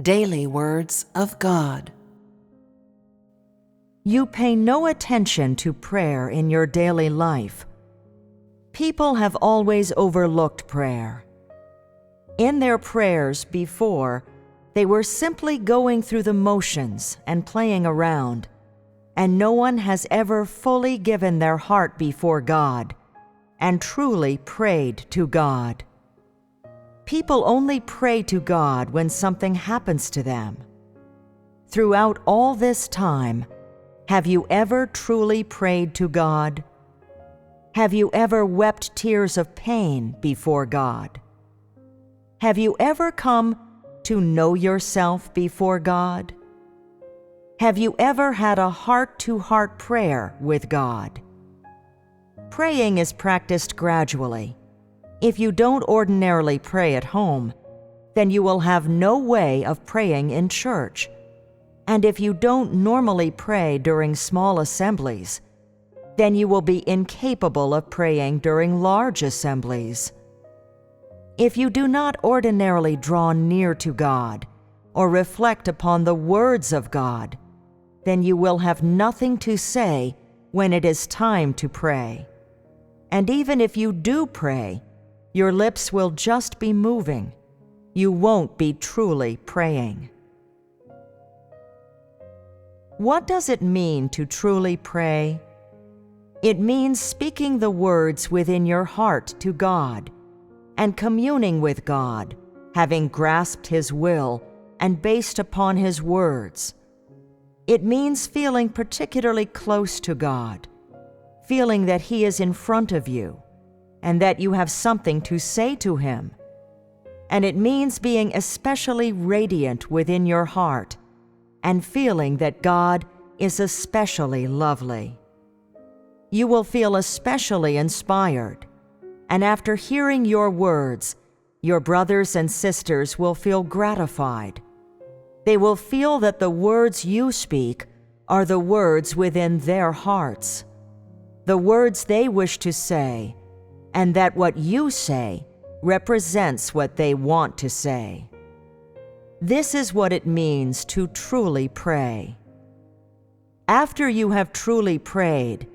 Daily Words of God. You pay no attention to prayer in your daily life. People have always overlooked prayer. In their prayers before, they were simply going through the motions and playing around, and no one has ever fully given their heart before God and truly prayed to God. People only pray to God when something happens to them. Throughout all this time, have you ever truly prayed to God? Have you ever wept tears of pain before God? Have you ever come to know yourself before God? Have you ever had a heart-to-heart prayer with God? Praying is practiced gradually. If you don't ordinarily pray at home, then you will have no way of praying in church. And if you don't normally pray during small assemblies, then you will be incapable of praying during large assemblies. If you do not ordinarily draw near to God or reflect upon the words of God, then you will have nothing to say when it is time to pray. And even if you do pray, your lips will just be moving. You won't be truly praying. What does it mean to truly pray? It means speaking the words within your heart to God and communing with God, having grasped His will and based upon His words. It means feeling particularly close to God, feeling that He is in front of you, and that you have something to say to Him. And it means being especially radiant within your heart and feeling that God is especially lovely. You will feel especially inspired, and after hearing your words, your brothers and sisters will feel gratified. They will feel that the words you speak are the words within their hearts, the words they wish to say, and that what you say represents what they want to say. This is what it means to truly pray. After you have truly prayed,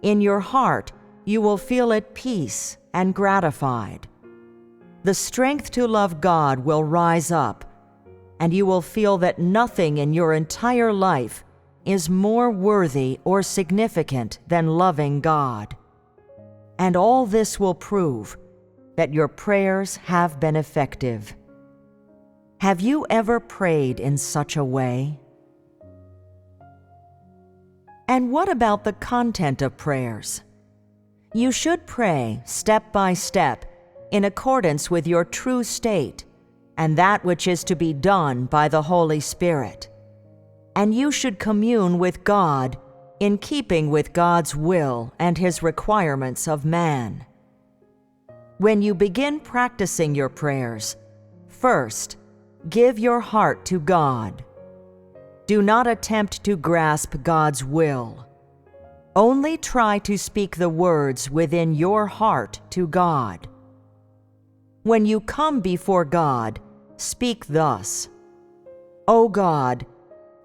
in your heart you will feel at peace and gratified. The strength to love God will rise up, and you will feel that nothing in your entire life is more worthy or significant than loving God. And all this will prove that your prayers have been effective. Have you ever prayed in such a way? And what about the content of prayers? You should pray step by step in accordance with your true state and that which is to be done by the Holy Spirit. And you should commune with God in keeping with God's will and His requirements of man. When you begin practicing your prayers, first, give your heart to God. Do not attempt to grasp God's will. Only try to speak the words within your heart to God. When you come before God, speak thus: O God,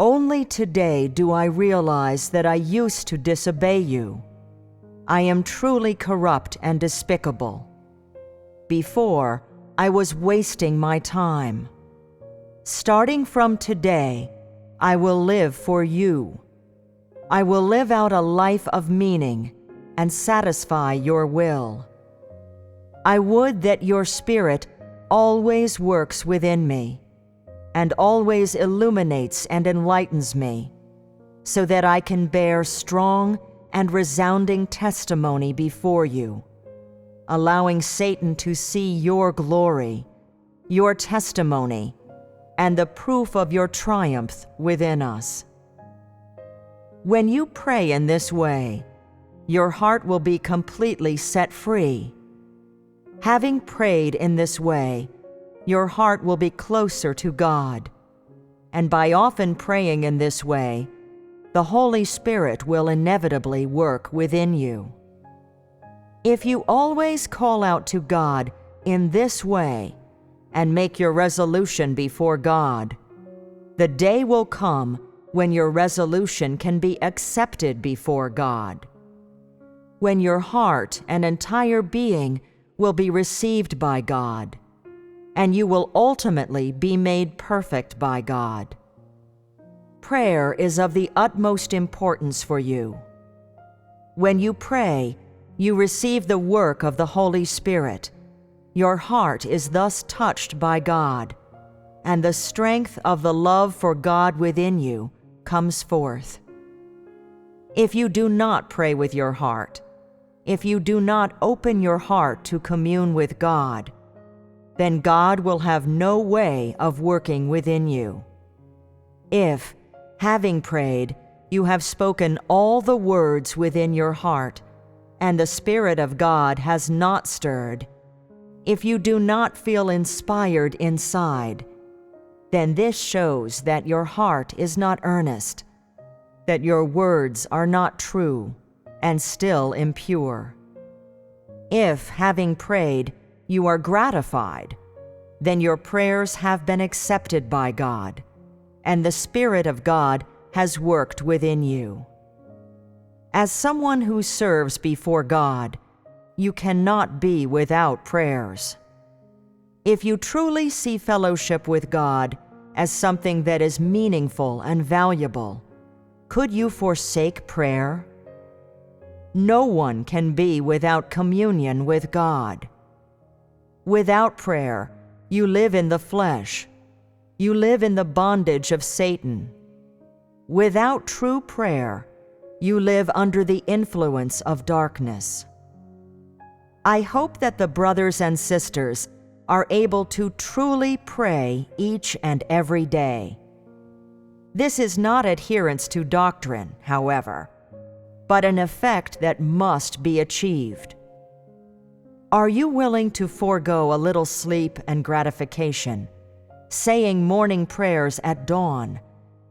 only today do I realize that I used to disobey you. I am truly corrupt and despicable. Before, I was wasting my time. Starting from today, I will live for you. I will live out a life of meaning and satisfy your will. I would that your Spirit always works within me and always illuminates and enlightens me, so that I can bear strong and resounding testimony before you, allowing Satan to see your glory, your testimony, and the proof of your triumph within us. When you pray in this way, your heart will be completely set free. Having prayed in this way, your heart will be closer to God, and by often praying in this way, the Holy Spirit will inevitably work within you. If you always call out to God in this way and make your resolution before God, The day will come when your resolution can be accepted before God, when your heart and entire being will be received by God, and you will ultimately be made perfect by God. Prayer is of the utmost importance for you. When you pray, you receive the work of the Holy Spirit. Your heart is thus touched by God, and the strength of the love for God within you comes forth. If you do not pray with your heart, if you do not open your heart to commune with God, then God will have no way of working within you. If, having prayed, you have spoken all the words within your heart, and the Spirit of God has not stirred, if you do not feel inspired inside, then this shows that your heart is not earnest, that your words are not true and still impure. If, having prayed, you are gratified, then your prayers have been accepted by God, and the Spirit of God has worked within you. As someone who serves before God, you cannot be without prayers. If you truly see fellowship with God as something that is meaningful and valuable, could you forsake prayer? No one can be without communion with God. Without prayer, you live in the flesh. You live in the bondage of Satan. Without true prayer, you live under the influence of darkness. I hope that the brothers and sisters are able to truly pray each and every day. This is not adherence to doctrine, however, but an effect that must be achieved. Are you willing to forego a little sleep and gratification, saying morning prayers at dawn,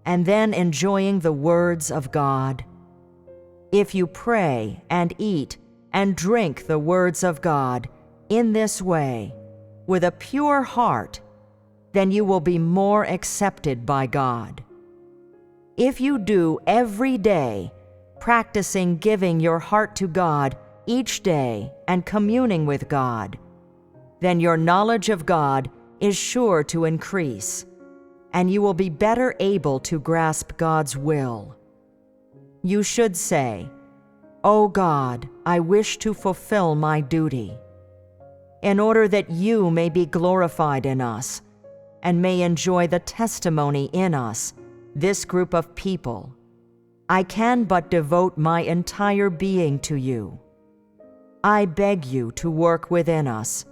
and then enjoying the words of God? If you pray and eat and drink the words of God in this way, with a pure heart, then you will be more accepted by God. If you do every day, practicing giving your heart to God each day and communing with God, then your knowledge of God is sure to increase, and you will be better able to grasp God's will. You should say, "O God, I wish to fulfill my duty," in order that you may be glorified in us and may enjoy the testimony in us, this group of people. I can but devote my entire being to you. I beg you to work within us,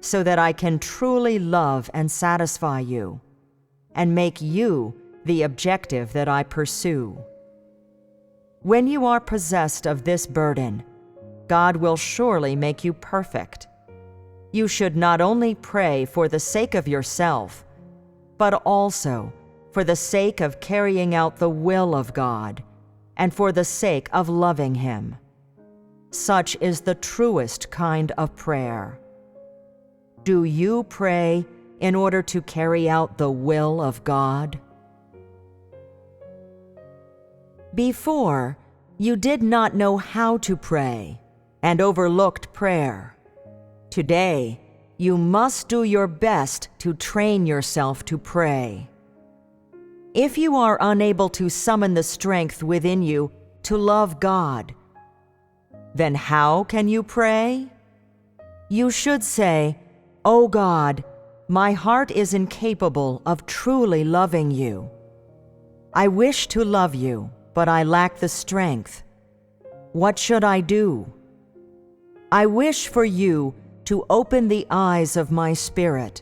so that I can truly love and satisfy you, and make you the objective that I pursue. When you are possessed of this burden, God will surely make you perfect. You should not only pray for the sake of yourself, but also for the sake of carrying out the will of God, and for the sake of loving Him. Such is the truest kind of prayer. Do you pray in order to carry out the will of God? Before, you did not know how to pray and overlooked prayer. Today, you must do your best to train yourself to pray. If you are unable to summon the strength within you to love God, then how can you pray? You should say, "O God, my heart is incapable of truly loving you. I wish to love you, but I lack the strength. What should I do? I wish for you to open the eyes of my spirit.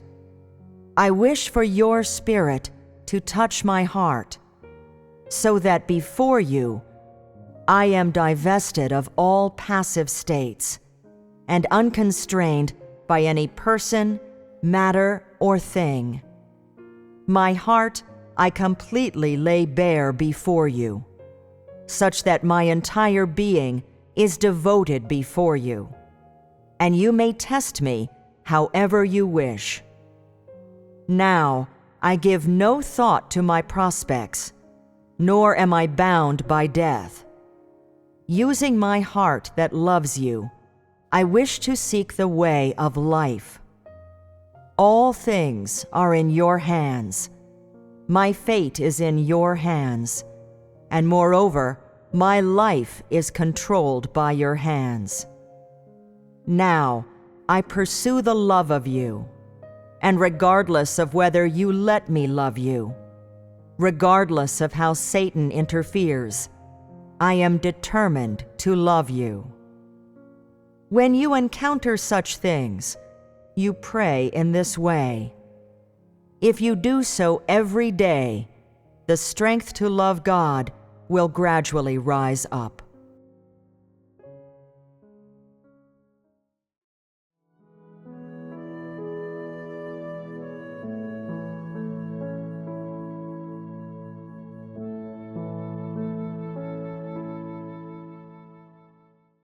I wish for your Spirit to touch my heart, so that before you I am divested of all passive states and unconstrained by any person, matter, or thing. My heart I completely lay bare before you, such that my entire being is devoted before you, and you may test me however you wish. Now I give no thought to my prospects, nor am I bound by death. Using my heart that loves you, I wish to seek the way of life. All things are in your hands. My fate is in your hands, and moreover, my life is controlled by your hands. Now, I pursue the love of you, and regardless of whether you let me love you, regardless of how Satan interferes, I am determined to love you. When you encounter such things, you pray in this way. If you do so every day, the strength to love God will gradually rise up.